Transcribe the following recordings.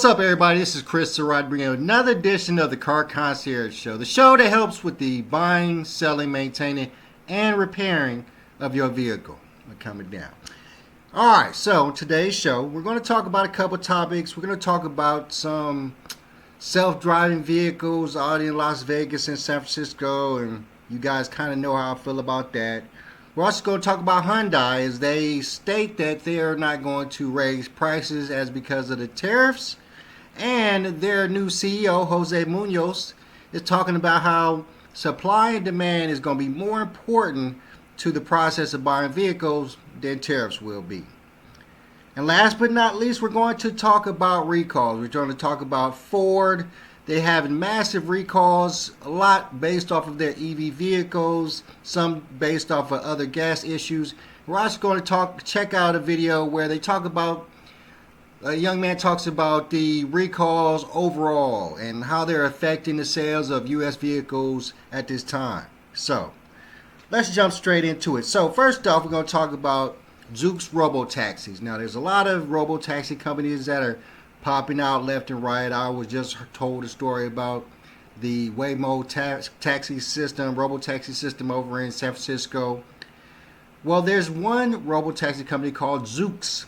What's up, everybody? This is Chris Surratt bringing you another edition of the Car Concierge Show, the show that helps with the buying, selling, maintaining, and repairing of your vehicle. I'm coming down. All right, so today's show, we're going to talk about a couple topics. We're going to talk about some self-driving vehicles out in Las Vegas and San Francisco, and you guys kind of know how I feel about that. We're also going to talk about Hyundai as they state that they are not going to raise prices as because of the tariffs. And their new CEO, José Muñoz, is talking about how supply and demand is going to be more important to the process of buying vehicles than tariffs will be. And last but not least, we're going to talk about recalls. We're going to talk about Ford. They have massive recalls, a lot based off of their EV vehicles, some based off of other gas issues. We're also going to check out a video where they talk about, a young man talks about the recalls overall and how they're affecting the sales of U.S. vehicles at this time. So, let's jump straight into it. So, first off, we're going to talk about Zoox Robotaxis. Now, there's a lot of robotaxi companies that are popping out left and right. I was just told a story about the Waymo taxi system, robotaxi system over in San Francisco. Well, there's one robotaxi company called Zoox.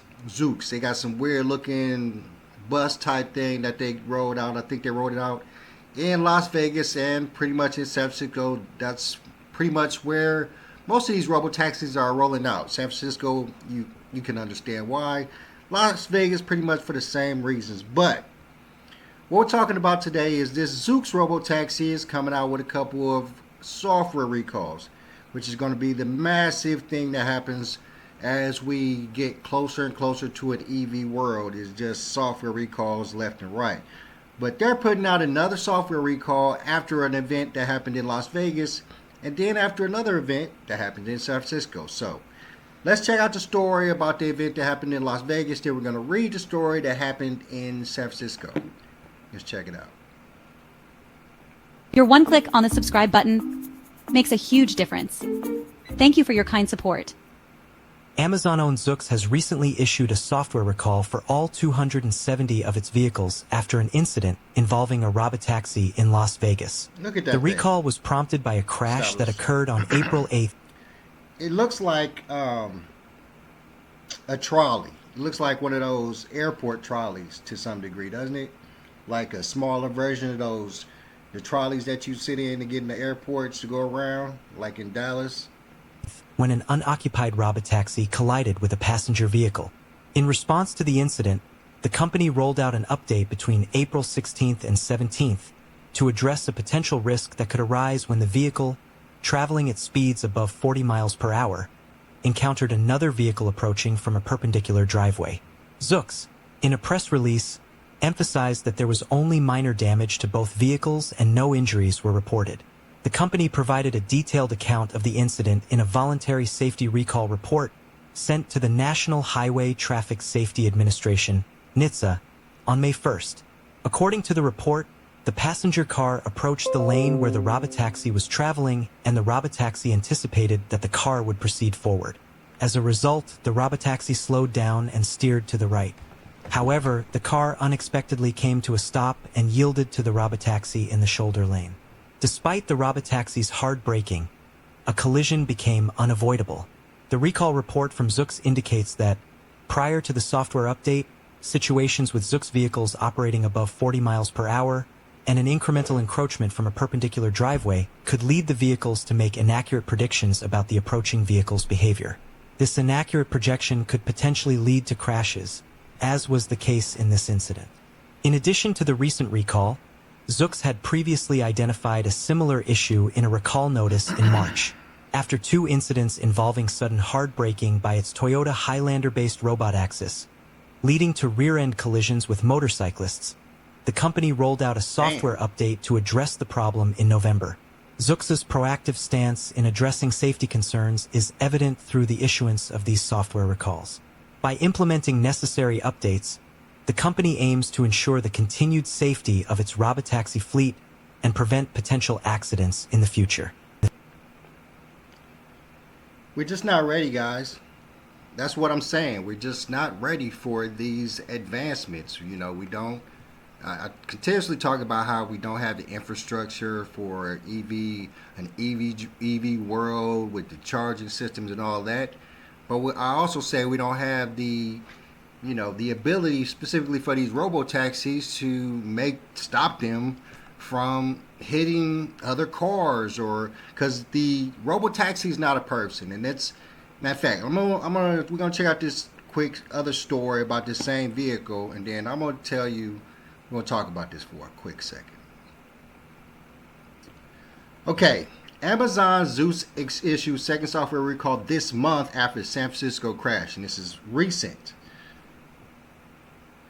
They got some weird looking bus type thing that they rolled out. I think they rolled it out in Las Vegas and pretty much in San Francisco. That's pretty much where most of these robotaxis are rolling out. San Francisco, you can understand why. Las Vegas, pretty much for the same reasons. But what we're talking about today is this Zoox Robotaxi is coming out with a couple of software recalls, which is going to be the massive thing that happens as we get closer and closer to an EV world. Is just software recalls left and right. But they're putting out another software recall after an event that happened in Las Vegas, and then after another event that happened in San Francisco. So let's check out the story about the event that happened in Las Vegas. Then we're going to read the story that happened in San Francisco. Let's check it out. Your one click on the subscribe button makes a huge difference. Thank you for your kind support. Amazon-owned Zoox has recently issued a software recall for all 270 of its vehicles after an incident involving a robotaxi in Las Vegas. Look at that. The recall was prompted by a crash that occurred on April 8th. It looks like a trolley. It looks like one of those airport trolleys to some degree, doesn't it? Like a smaller version of those, the trolleys that you sit in to get in the airports to go around, like in Dallas. When an unoccupied robotaxi collided with a passenger vehicle. In response to the incident, the company rolled out an update between April 16th and 17th to address a potential risk that could arise when the vehicle, traveling at speeds above 40 miles per hour, encountered another vehicle approaching from a perpendicular driveway. Zoox, in a press release, emphasized that there was only minor damage to both vehicles and no injuries were reported. The company provided a detailed account of the incident in a voluntary safety recall report sent to the National Highway Traffic Safety Administration, NHTSA, on May 1st. According to the report, the passenger car approached the lane where the robotaxi was traveling, and the robotaxi anticipated that the car would proceed forward. As a result, the robotaxi slowed down and steered to the right. However, the car unexpectedly came to a stop and yielded to the robotaxi in the shoulder lane. Despite the robotaxi's hard braking, a collision became unavoidable. The recall report from Zoox indicates that, prior to the software update, situations with Zoox vehicles operating above 40 miles per hour and an incremental encroachment from a perpendicular driveway could lead the vehicles to make inaccurate predictions about the approaching vehicle's behavior. This inaccurate projection could potentially lead to crashes, as was the case in this incident. In addition to the recent recall, Zoox had previously identified a similar issue in a recall notice in March. After two incidents involving sudden hard braking by its Toyota Highlander-based Robotaxis, leading to rear-end collisions with motorcyclists, the company rolled out a software update to address the problem in November. Zoox's proactive stance in addressing safety concerns is evident through the issuance of these software recalls. By implementing necessary updates, the company aims to ensure the continued safety of its robotaxi fleet and prevent potential accidents in the future. We're just not ready, guys. That's what I'm saying. We're just not ready for these advancements. You know, we don't I continuously talk about how we don't have the infrastructure for an EV world with the charging systems and all that. But I also say we don't have the ability specifically for these robotaxis to stop them from hitting other cars, or because the robotaxi is not a person. And that's, matter of fact, we're gonna check out this quick other story about this same vehicle, and then I'm gonna tell you, we're gonna talk about this for a quick second. Okay, Amazon Zoox issues second software recall this month after the San Francisco crash, and this is recent.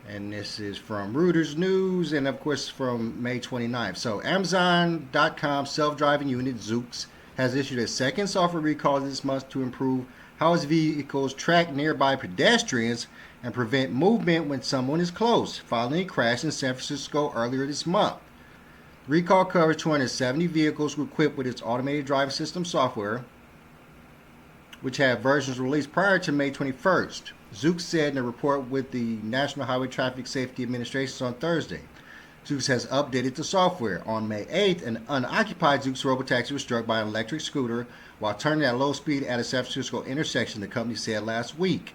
And this is from Reuters News, and of course from May 29th. So Amazon.com self-driving unit Zoox has issued a second software recall this month to improve how its vehicles track nearby pedestrians and prevent movement when someone is close, following a crash in San Francisco earlier this month. The recall covers 270 vehicles equipped with its automated driving system software, which have versions released prior to May 21st. Zoox said in a report with the National Highway Traffic Safety Administration on Thursday. Zoox has updated the software. On May 8th, an unoccupied Zoox Robotaxi was struck by an electric scooter while turning at low speed at a San Francisco intersection, the company said last week.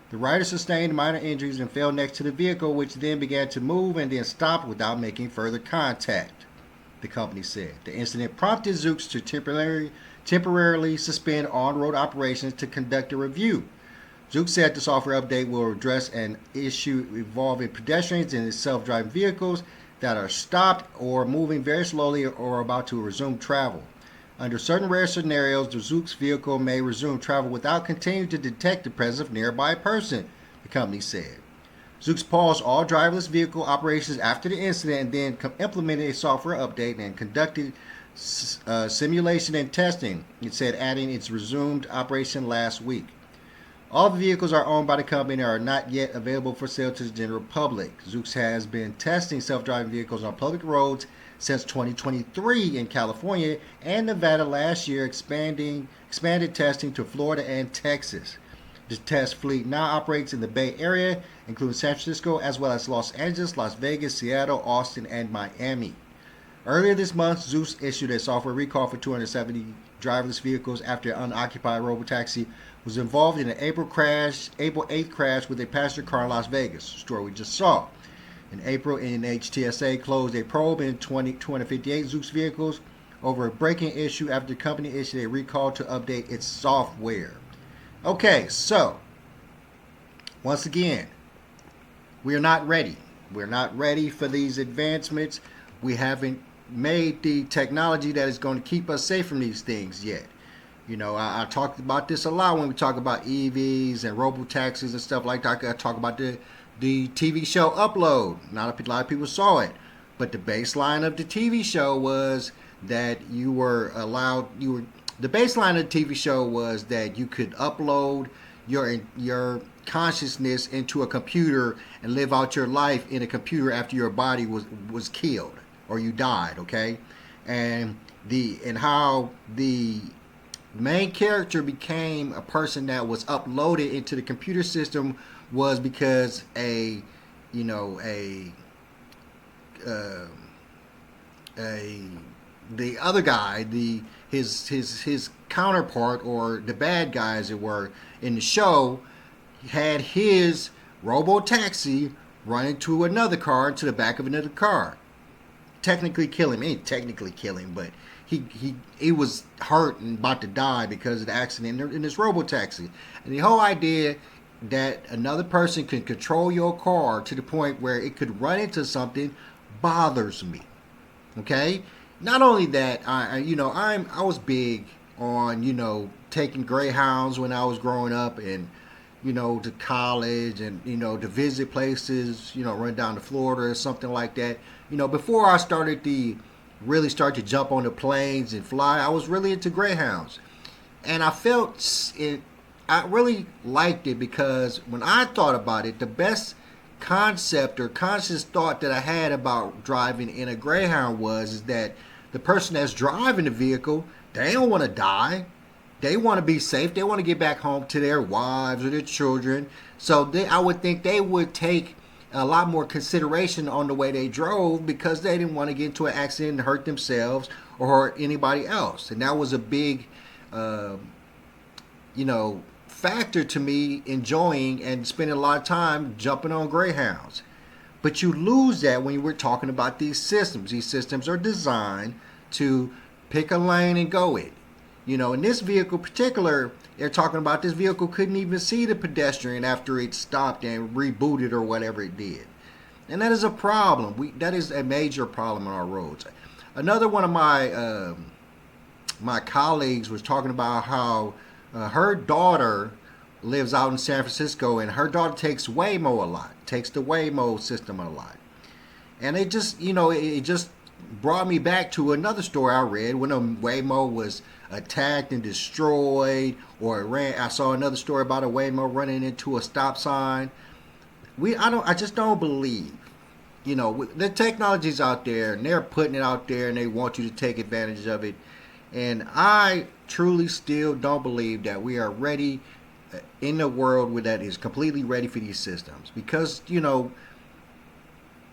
The rider sustained minor injuries and fell next to the vehicle, which then began to move and then stopped without making further contact, the company said. The incident prompted Zoox to temporarily suspend on-road operations to conduct a review. Zoox said the software update will address an issue involving pedestrians in self-driving vehicles that are stopped or moving very slowly or about to resume travel. Under certain rare scenarios, the Zoox vehicle may resume travel without continuing to detect the presence of a nearby person, the company said. Zoox paused all driverless vehicle operations after the incident and then implemented a software update and conducted simulation and testing, it said, adding its resumed operation last week. All the vehicles are owned by the company and are not yet available for sale to the general public. Zoox has been testing self-driving vehicles on public roads since 2023 in California and Nevada last year, expanded testing to Florida and Texas. The test fleet now operates in the Bay Area, including San Francisco, as well as Los Angeles, Las Vegas, Seattle, Austin, and Miami. Earlier this month, Zoox issued a software recall for 270 driverless vehicles after an unoccupied robotaxi was involved in an April 8th crash with a passenger car in Las Vegas, the story we just saw. In April, NHTSA closed a probe in 258 Zoox vehicles over a breaking issue after the company issued a recall to update its software. Okay, so once again, we are not ready. We're not ready for these advancements. We haven't made the technology that is going to keep us safe from these things yet. You know, I talked about this a lot when we talk about EVs and robotaxis and stuff like that. I talk about the TV show Upload. Not a lot of people saw it, but the baseline of the TV show was that the baseline of the TV show was that you could upload your consciousness into a computer and live out your life in a computer after your body was killed or you died, okay? And how the main character became a person that was uploaded into the computer system was because the other guy, his counterpart, or the bad guy as it were in the show, had his robotaxi run into another car, into the back of another car, technically kill him. He didn't technically kill him, but he was hurt and about to die because of the accident in this robotaxi. And the whole idea that another person can control your car to the point where it could run into something bothers me. Okay? Not only that, I was big on, taking Greyhounds when I was growing up, and to college, and to visit places, run down to Florida or something like that. Before I started really start to jump on the planes and fly, I was really into Greyhounds. And I really liked it because when I thought about it, the best concept or conscious thought that I had about driving in a Greyhound is that the person that's driving the vehicle, they don't want to die. They want to be safe. They want to get back home to their wives or their children. So I would think they would take a lot more consideration on the way they drove because they didn't want to get into an accident and hurt themselves or hurt anybody else. And that was a big, factor to me enjoying and spending a lot of time jumping on Greyhounds. But you lose that when we're talking about these systems. These systems are designed to pick a lane and go it. In this vehicle in particular, they're talking about this vehicle couldn't even see the pedestrian after it stopped and rebooted or whatever it did. And that is a problem. That is a major problem on our roads. Another one of my colleagues was talking about how her daughter lives out in San Francisco, and her daughter takes Waymo a lot, takes the Waymo system a lot. And it just, it just brought me back to another story I read when Waymo was attacked and destroyed, or I saw another story about a Waymo running into a stop sign. I just don't believe, the technology's out there and they're putting it out there and they want you to take advantage of it. And I truly still don't believe that we are ready in a world that is completely ready for these systems, because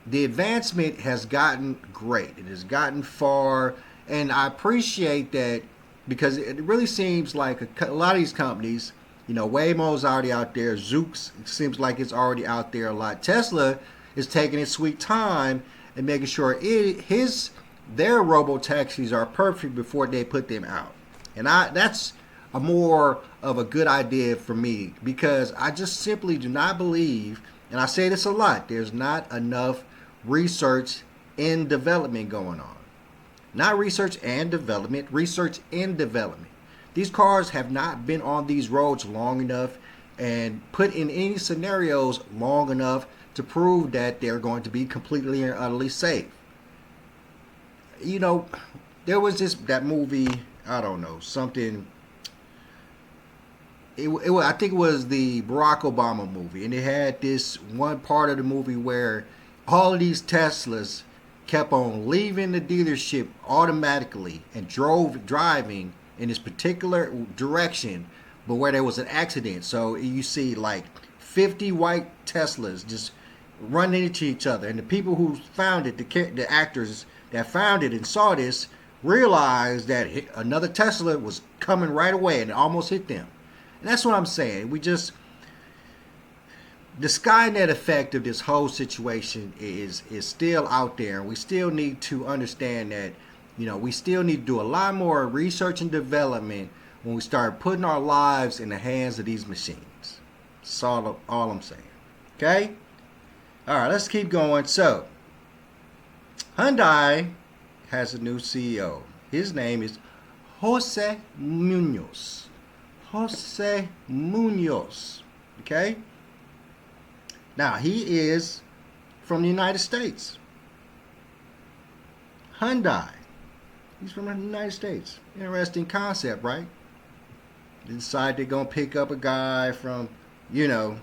the advancement has gotten great. It has gotten far, and I appreciate that, because it really seems like a lot of these companies, Waymo's already out there. Zoox, it seems like it's already out there a lot. Tesla is taking its sweet time and making sure their robotaxis are perfect before they put them out. And that's a more of a good idea for me, because I just simply do not believe, and I say this a lot, there's not enough research and development going on. Not research and development, research and development. These cars have not been on these roads long enough and put in any scenarios long enough to prove that they're going to be completely and utterly safe. There was that movie, I don't know, something. I think it was the Barack Obama movie, and it had this one part of the movie where all of these Teslas kept on leaving the dealership automatically and driving in this particular direction, but where there was an accident. So you see like 50 white Teslas just running into each other, and the people who found it, the actors that found it and saw this, realized that another Tesla was coming right away and it almost hit them. And that's what I'm saying. The Skynet effect of this whole situation is still out there, and we still need to understand that, we still need to do a lot more research and development when we start putting our lives in the hands of these machines. That's all I'm saying. Okay? All right, let's keep going. So, Hyundai has a new CEO. His name is José Muñoz. José Muñoz. Okay? Now, he is from the United States. Hyundai. He's from the United States. Interesting concept, right? They decide they're going to pick up a guy from, the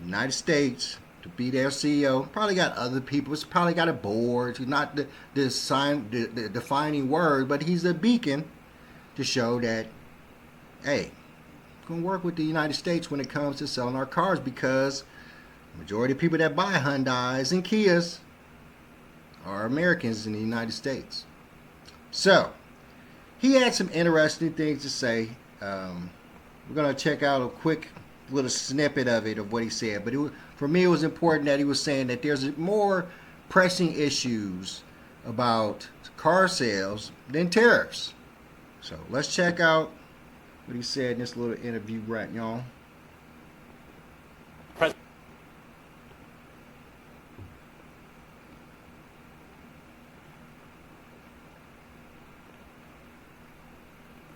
United States to be their CEO. Probably got other people. It's probably got a board. He's not the defining word, but he's a beacon to show that, hey, going to work with the United States when it comes to selling our cars, because the majority of people that buy Hyundais and Kias are Americans in the United States. So, he had some interesting things to say. We're going to check out a quick little snippet of what he said. But for me, it was important that he was saying that there's more pressing issues about car sales than tariffs. So, let's check out what he said in this little interview right, y'all.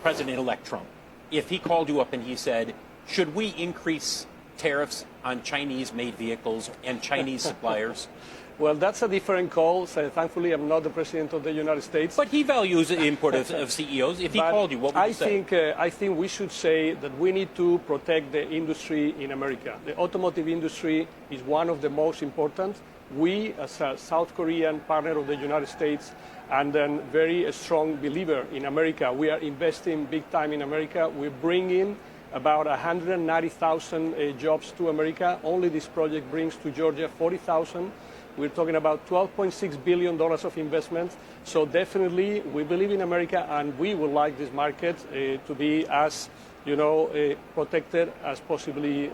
President-elect Trump, if he called you up and he said, should we increase tariffs on Chinese-made vehicles and Chinese suppliers? Well, that's a different call. So thankfully, I'm not the President of the United States. But he values the import of CEOs. If he called you, what would you say? I think we should say that we need to protect the industry in America. The automotive industry is one of the most important. We, as a South Korean partner of the United States and a very strong believer in America, we are investing big time in America. We're bringing about 190,000 jobs to America. Only this project brings to Georgia 40,000. We're talking about $12.6 billion of investment. So definitely we believe in America, and we would like this market to be as protected as possibly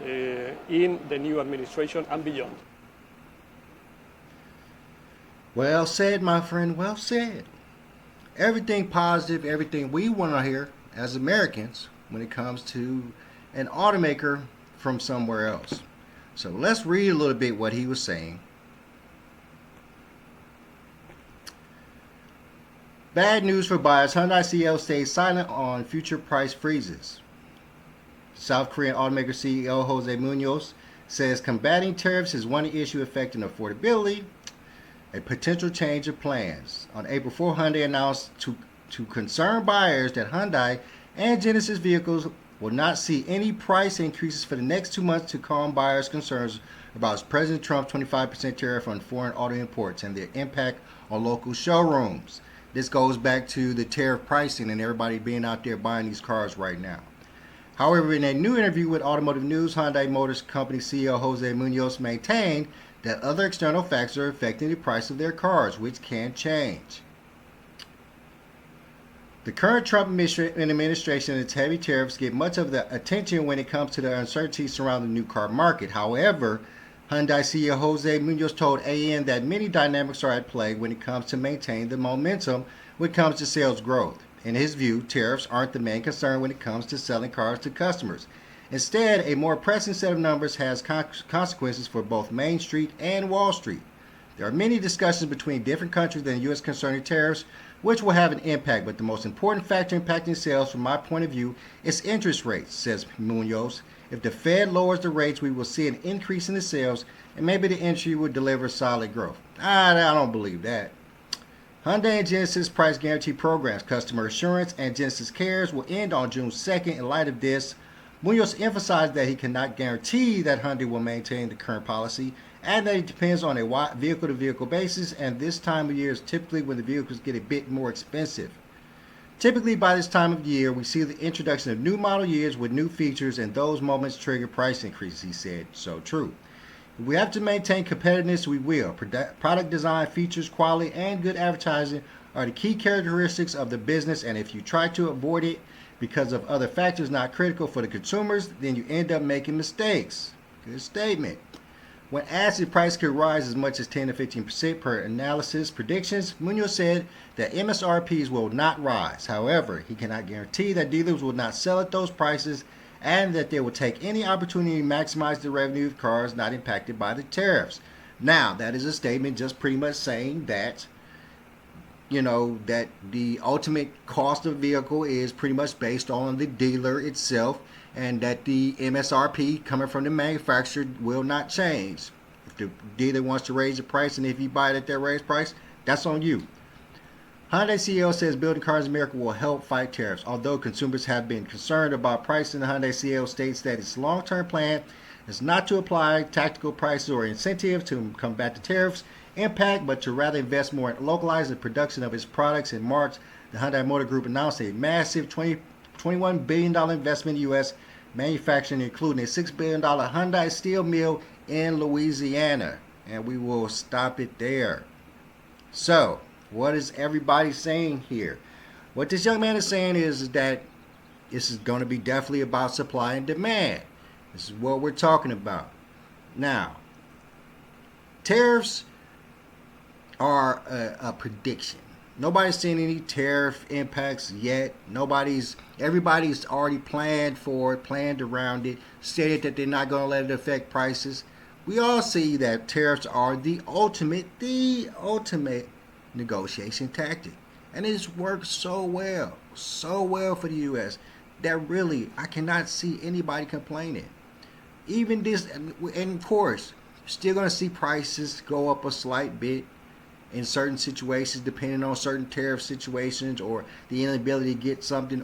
in the new administration and beyond. Well said, my friend, well said. Everything positive, everything we want to hear as Americans when it comes to an automaker from somewhere else. So let's read a little bit what he was saying. Bad news for buyers. Hyundai CEO stays silent on future price freezes. South Korean automaker CEO José Muñoz says combating tariffs is one issue affecting affordability, a potential change of plans. On April 4, Hyundai announced to concerned buyers that Hyundai and Genesis vehicles will not see any price increases for the next 2 months to calm buyers' concerns about President Trump's 25% tariff on foreign auto imports and their impact on local showrooms. This goes back to the tariff pricing and everybody being out there buying these cars right now. However, in a new interview with Automotive News, Hyundai Motors Company CEO José Muñoz maintained that other external factors are affecting the price of their cars, which can change. The current Trump administration and its heavy tariffs get much of the attention when it comes to the uncertainty surrounding the new car market. However, Hyundai CEO José Muñoz told AN that many dynamics are at play when it comes to maintaining the momentum when it comes to sales growth. In his view, tariffs aren't the main concern when it comes to selling cars to customers. Instead, a more pressing set of numbers has consequences for both Main Street and Wall Street. There are many discussions between different countries and the U.S. concerning tariffs, which will have an impact, but the most important factor impacting sales from my point of view is interest rates, says Muñoz. If the Fed lowers the rates, we will see an increase in the sales, and maybe the industry will deliver solid growth. I don't believe that. Hyundai and Genesis price guarantee programs, Customer Assurance, and Genesis Cares will end on June 2nd. In light of this, Muñoz emphasized that he cannot guarantee that Hyundai will maintain the current policy and that it depends on a vehicle-to-vehicle basis, and this time of year is typically when the vehicles get a bit more expensive. Typically by this time of year, we see the introduction of new model years with new features, and those moments trigger price increases, he said. So true. If we have to maintain competitiveness, we will. Product design, features, quality, and good advertising are the key characteristics of the business, and if you try to avoid it because of other factors not critical for the consumers, then you end up making mistakes. Good statement. When asked if price could rise as much as 10 to 15% per analysis predictions, Muñoz said that MSRPs will not rise. However, he cannot guarantee that dealers will not sell at those prices and that they will take any opportunity to maximize the revenue of cars not impacted by the tariffs. Now, that is a statement just pretty much saying that, that the ultimate cost of the vehicle is pretty much based on the dealer itself, and that the MSRP coming from the manufacturer will not change. If the dealer wants to raise the price, and if you buy it at that raised price, that's on you. Hyundai CEO says building cars in America will help fight tariffs. Although consumers have been concerned about pricing, the Hyundai CEO states that its long-term plan is not to apply tactical prices or incentives to combat the tariffs impact, but to rather invest more in localizing the production of its products. In March, the Hyundai Motor Group announced a massive $21 billion investment in U.S. manufacturing, including a $6 billion Hyundai steel mill in Louisiana. And we will stop it there. So, what is everybody saying here? What this young man is saying is that this is going to be definitely about supply and demand. This is what we're talking about. Now, tariffs are a prediction. Nobody's seen any tariff impacts yet. Everybody's already planned for it, planned around it, stated that they're not going to let it affect prices. We all see that tariffs are the ultimate negotiation tactic. And it's worked so well for the U.S. that really I cannot see anybody complaining. Even this, and of course, you're still going to see prices go up a slight bit in certain situations, depending on certain tariff situations, or the inability to get something,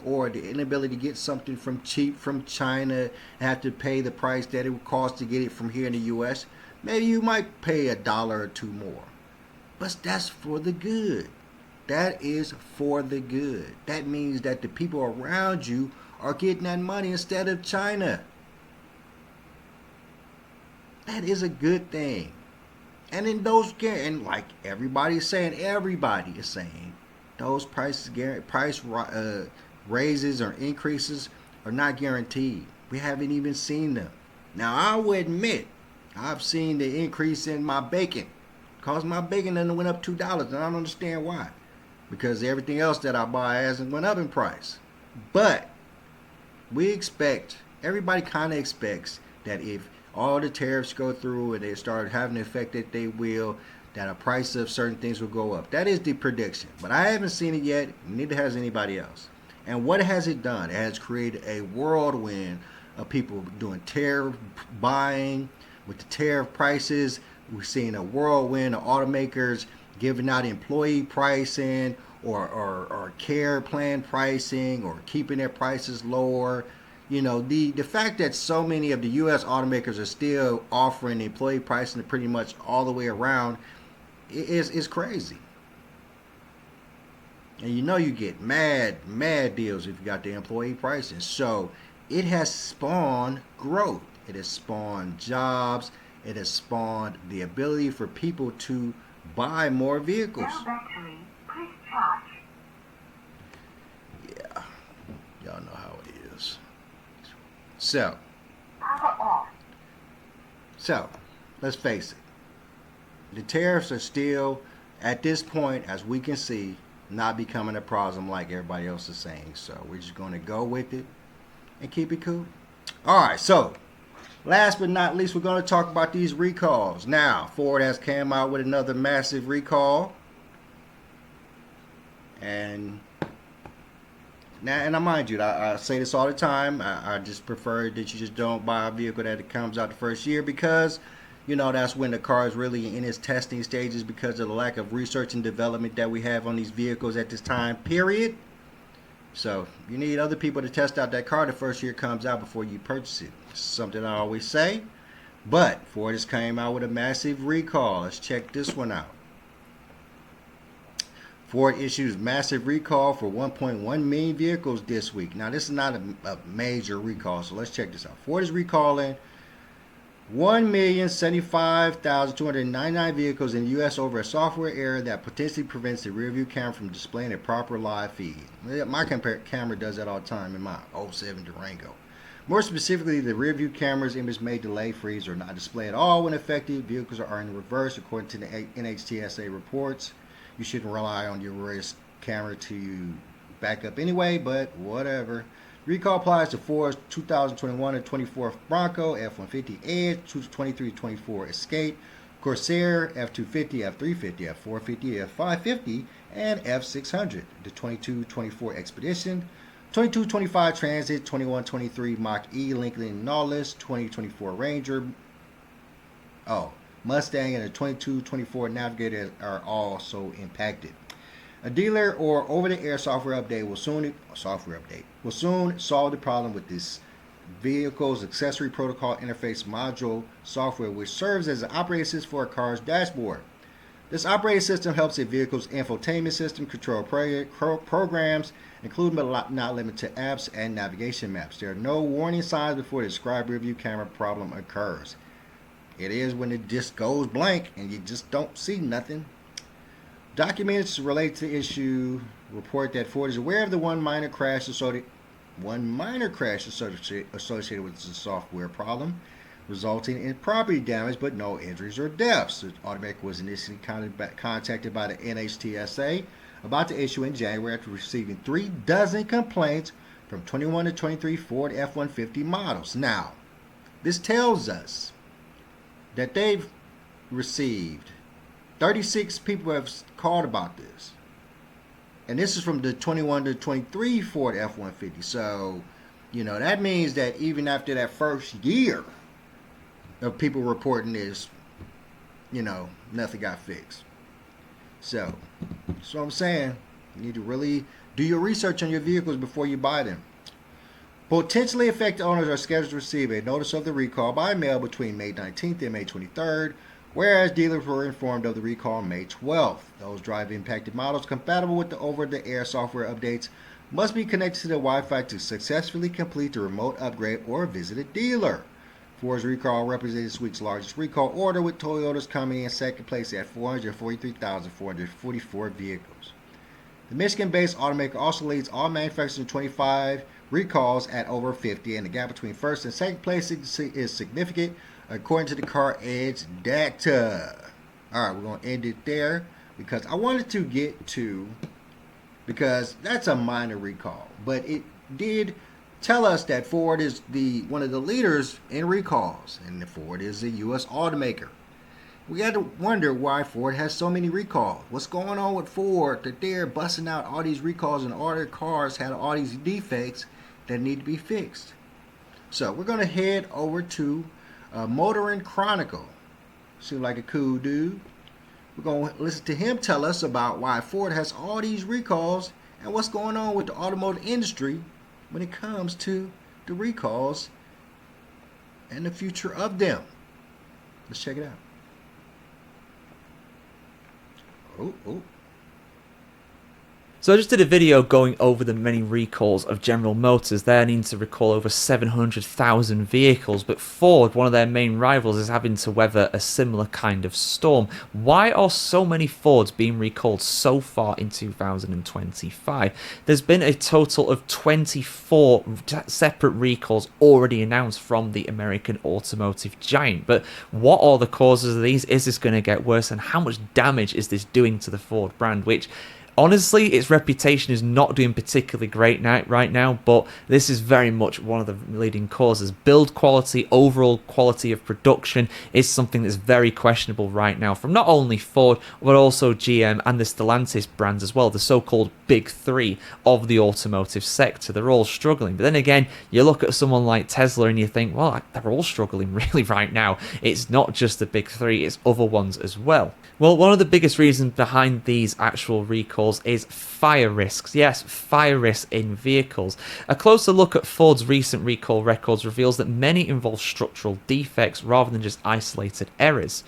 from cheap from China and have to pay the price that it would cost to get it from here in the U.S. Maybe you might pay $1 or $2 more, but that's for the good. That is for the good. That means that the people around you are getting that money instead of China. That is a good thing. And in those, and like everybody is saying, those price raises or increases are not guaranteed. We haven't even seen them. Now, I will admit, I've seen the increase in my bacon. Cause my bacon done went up $2, and I don't understand why. Because everything else that I buy hasn't went up in price. But everybody kind of expects that if all the tariffs go through and they start having the effect that they will, that a price of certain things will go up. That is the prediction. But I haven't seen it yet, neither has anybody else. And what has it done? It has created a whirlwind of people doing tariff buying with the tariff prices. We're seeing a whirlwind of automakers giving out employee pricing or care plan pricing or keeping their prices lower. You know, the fact that so many of the U.S. automakers are still offering employee pricing pretty much all the way around is crazy. And you know you get mad deals if you got the employee pricing. So it has spawned growth. It has spawned jobs. It has spawned the ability for people to buy more vehicles. Yeah, y'all know how it is. So, let's face it. The tariffs are still, at this point, as we can see, not becoming a problem like everybody else is saying. So we're just going to go with it and keep it cool. All right, so last but not least, we're going to talk about these recalls. Now, Ford has came out with another massive recall. And mind you, I say this all the time. I just prefer that you just don't buy a vehicle that it comes out the first year because, you know, that's when the car is really in its testing stages because of the lack of research and development that we have on these vehicles at this time, period. So you need other people to test out that car the first year it comes out before you purchase it. It's something I always say. But Ford just came out with a massive recall. Let's check this one out. Ford issues massive recall for 1.1 million vehicles this week. Now, this is not a major recall, so let's check this out. Ford is recalling 1,075,299 vehicles in the U.S. over a software error that potentially prevents the rear view camera from displaying a proper live feed. My camera does that all the time in my 07 Durango. More specifically, the rear view camera's image may delay, freeze, or not display at all when affected. Vehicles are in reverse according to the NHTSA reports. You shouldn't rely on your rear camera to back up anyway, but whatever. Recall applies to Ford's 2021 and 24 Bronco, F-150 Edge, 23-24 Escape, Corsair, F-250, F-350, F-450, F-550, and F-600. The 22-24 Expedition, 22-25 Transit, 21-23 Mach-E, Lincoln Nautilus, 20-24 Ranger, Mustang, and the 22-24 Navigator are also impacted. A dealer or over-the-air software update will soon solve the problem with this vehicle's accessory protocol interface module software, which serves as an operating system for a car's dashboard. This operating system helps a vehicle's infotainment system control programs, including but not limited to apps and navigation maps. There are no warning signs before the described rear view camera problem occurs. It is when it just goes blank and you just don't see nothing. Documents related to the issue report that Ford is aware of the one minor crash associated with the software problem, resulting in property damage but no injuries or deaths. The automaker was initially contacted by the NHTSA about the issue in January after receiving 36 complaints from 21 to 23 Ford F-150 models. Now, this tells us that they've received 36 people have called about this. And this is from the 21 to 23 Ford F-150. So, you know, that means that even after that first year of people reporting this, you know, nothing got fixed. So, that's what I'm saying. You need to really do your research on your vehicles before you buy them. Potentially affected owners are scheduled to receive a notice of the recall by mail between May 19th and May 23rd. whereas dealers were informed of the recall on May 12th. Those drive-impacted models compatible with the over-the-air software updates must be connected to the Wi-Fi to successfully complete the remote upgrade or visit a dealer. Ford's recall represented this week's largest recall order, with Toyota's coming in second place at 443,444 vehicles. The Michigan-based automaker also leads all manufacturers in 25 recalls at over 50, and the gap between first and second place is significant, according to the Car Edge data. All right, we're going to end it there because I wanted to get to, because that's a minor recall, but it did tell us that Ford is one of the leaders in recalls, and Ford is a U.S. automaker. We got to wonder why Ford has so many recalls. What's going on with Ford that they're busting out all these recalls and all their cars had all these defects that need to be fixed? So we're going to head over to Motoring Chronicle. Seems like a cool dude. We're going to listen to him tell us about why Ford has all these recalls and what's going on with the automotive industry when it comes to the recalls and the future of them. Let's check it out. Oh. So I just did a video going over the many recalls of General Motors. They're needing to recall over 700,000 vehicles, but Ford, one of their main rivals, is having to weather a similar kind of storm. Why are so many Fords being recalled so far in 2025? There's been a total of 24 separate recalls already announced from the American automotive giant. But what are the causes of these? Is this going to get worse? And how much damage is this doing to the Ford brand, which honestly, its reputation is not doing particularly great right now, but this is very much one of the leading causes. Build quality, overall quality of production is something that's very questionable right now from not only Ford, but also GM and the Stellantis brands as well, the so-called big three of the automotive sector. They're all struggling. But then again, you look at someone like Tesla and you think, well, they're all struggling really right now. It's not just the big three, it's other ones as well. Well, one of the biggest reasons behind these actual recalls is fire risks. Yes, fire risks in vehicles. A closer look at Ford's recent recall records reveals that many involve structural defects rather than just isolated errors.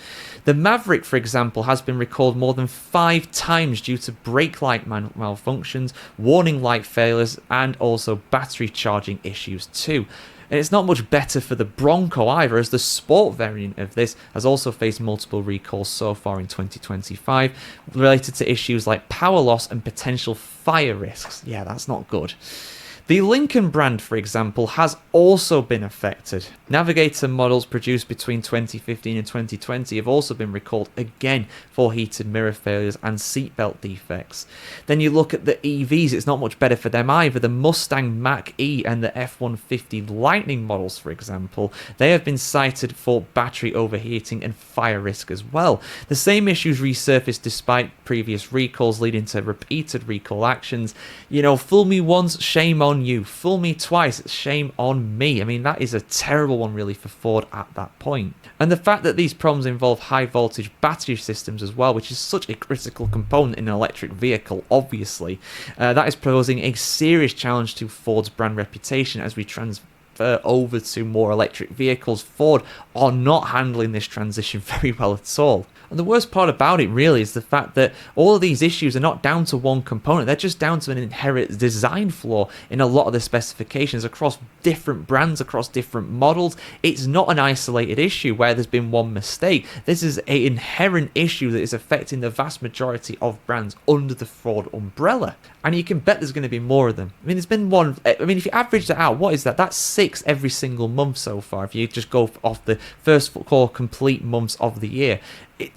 The Maverick, for example, has been recalled more than 5 times due to brake light malfunctions, warning light failures, and also battery charging issues too. And it's not much better for the Bronco either, as the sport variant of this has also faced multiple recalls so far in 2025 related to issues like power loss and potential fire risks. Yeah, that's not good. The Lincoln brand, for example, has also been affected. Navigator models produced between 2015 and 2020 have also been recalled again for heated mirror failures and seatbelt defects. Then you look at the EVs, it's not much better for them either. The Mustang Mach-E and the F-150 Lightning models, for example, they have been cited for battery overheating and fire risk as well. The same issues resurfaced despite previous recalls, leading to repeated recall actions. You know, fool me once, shame on you. Fool me twice, shame on me. I mean, that is a terrible one really for Ford at that point. And the fact that these problems involve high voltage battery systems as well, which is such a critical component in an electric vehicle, obviously, that is posing a serious challenge to Ford's brand reputation as we transfer over to more electric vehicles. Ford are not handling this transition very well at all. And the worst part about it really is the fact that all of these issues are not down to one component. They're just down to an inherent design flaw in a lot of the specifications across different brands, across different models. It's not an isolated issue where there's been one mistake. This is an inherent issue that is affecting the vast majority of brands under the Ford umbrella. And you can bet there's going to be more of them. I mean, there's been one. I mean, if you average that out, what is that? That's 6 every single month so far. If you just go off the first 4 complete months of the year,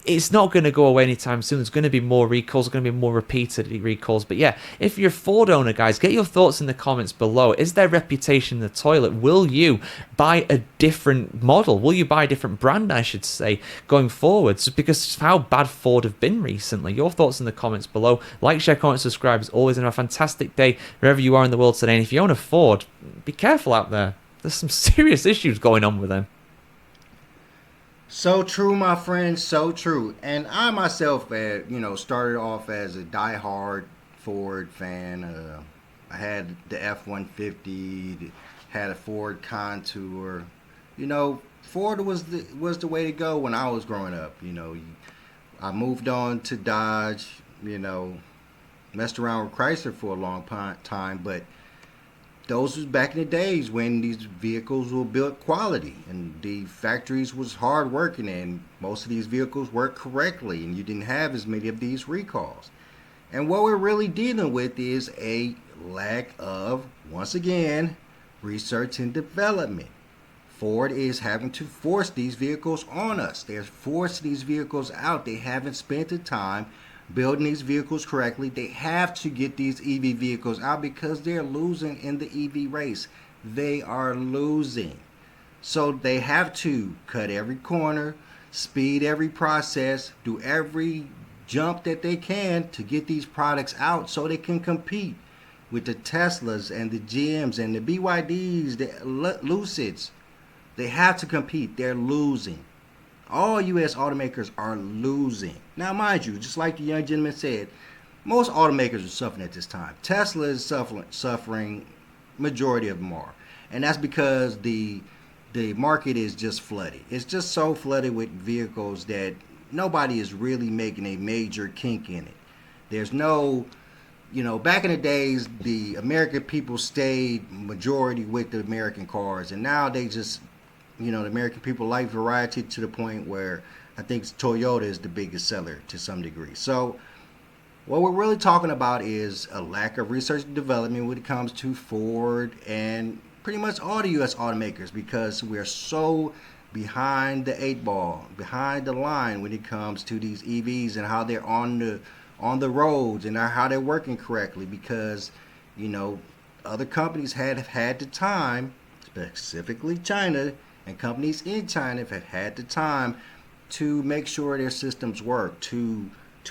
it's not going to go away anytime soon. There's going to be more recalls, there's going to be more repeated recalls. But yeah, if you're a Ford owner, guys, get your thoughts in the comments below. Is their reputation in the toilet? Will you buy a different model? Will you buy a different brand, I should say, going forward? Just because of how bad Ford have been recently. Your thoughts in the comments below. Like, share, comment, subscribe. As always, have a fantastic day wherever you are in the world today. And if you own a Ford, be careful out there. There's some serious issues going on with them. So true, my friends, so true. And I myself, started off as a diehard Ford fan. I had the F-150, had a Ford Contour. Ford was the way to go when I was growing up. I moved on to Dodge. Messed around with Chrysler for a long time, but those was back in the days when these vehicles were built quality and the factories was hard working and most of these vehicles worked correctly and you didn't have as many of these recalls. And what we're really dealing with is a lack of, once again, research and development. Ford is having to force these vehicles on us. They're forcing these vehicles out. They haven't spent the time building these vehicles correctly. They have to get these EV vehicles out because they're losing in the EV race. They are losing. So they have to cut every corner, speed every process, do every jump that they can to get these products out so they can compete with the Teslas and the GMs and the BYDs, the Lucids. They have to compete. They're losing. All U.S. automakers are losing. Now, mind you, just like the young gentleman said, most automakers are suffering at this time. Tesla is suffering. Majority of them are. And that's because the market is just flooded. It's just so flooded with vehicles that nobody is really making a major kink in it. There's no, back in the days, the American people stayed majority with the American cars. And now they just, the American people like variety to the point where I think Toyota is the biggest seller to some degree. So what we're really talking about is a lack of research and development when it comes to Ford and pretty much all the U.S. automakers because we're so behind the 8-ball, behind the line when it comes to these EVs and how they're on the roads and how they're working correctly because, other companies have had the time, specifically China, and companies in China have had the time to make sure their systems work, to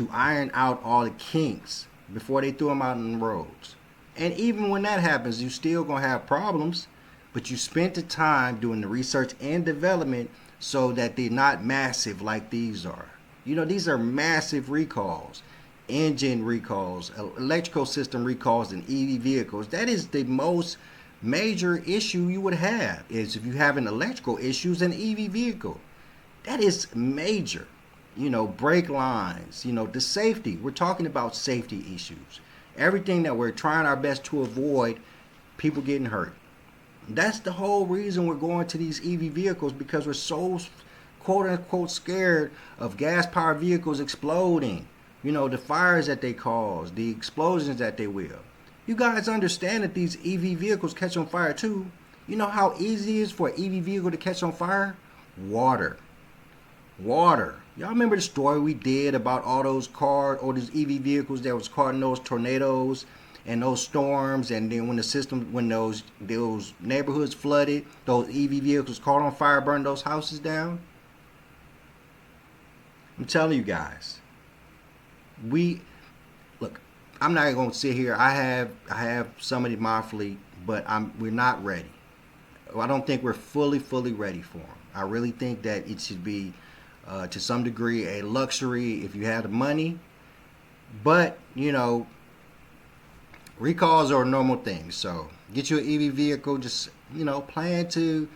iron out all the kinks before they throw them out on the roads. And even when that happens, you're still going to have problems, but you spent the time doing the research and development so that they're not massive like these are. These are massive recalls, engine recalls, electrical system recalls in EV vehicles. That is the most major issue you would have is if you have an electrical issues in an EV vehicle. That is major. Brake lines, the safety. We're talking about safety issues. Everything that we're trying our best to avoid, people getting hurt. That's the whole reason we're going to these EV vehicles because we're so quote unquote scared of gas powered vehicles exploding. The fires that they cause, the explosions that they will. You guys understand that these EV vehicles catch on fire too. You know how easy it is for an EV vehicle to catch on fire? Water. Y'all remember the story we did about all those cars or these EV vehicles that was caught in those tornadoes and those storms, and then when those neighborhoods flooded, those EV vehicles caught on fire, burned those houses down? I'm telling you guys. Look, I'm not going to sit here. I have some of the my fleet, but we're not ready. I don't think we're fully ready for them. I really think that it should be, to some degree, a luxury if you have the money. But, recalls are a normal thing. So get you an EV vehicle. Just, plan to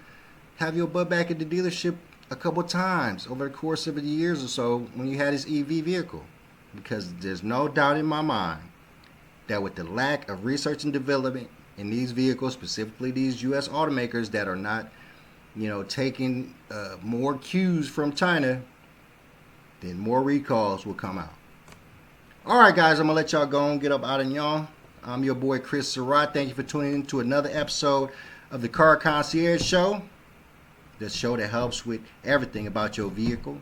have your butt back at the dealership a couple times over the course of the years or so when you had this EV vehicle. Because there's no doubt in my mind that with the lack of research and development in these vehicles, specifically these U.S. automakers that are not, taking more cues from China, then more recalls will come out. All right, guys, I'm going to let y'all go and get up out of y'all. I'm your boy, Chris Surratt. Thank you for tuning in to another episode of the Car Concierge Show, the show that helps with everything about your vehicle.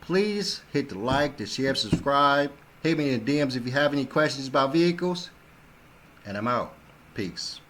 Please hit the like, the share, subscribe. Hit me in the DMs if you have any questions about vehicles. And I'm out. Peace.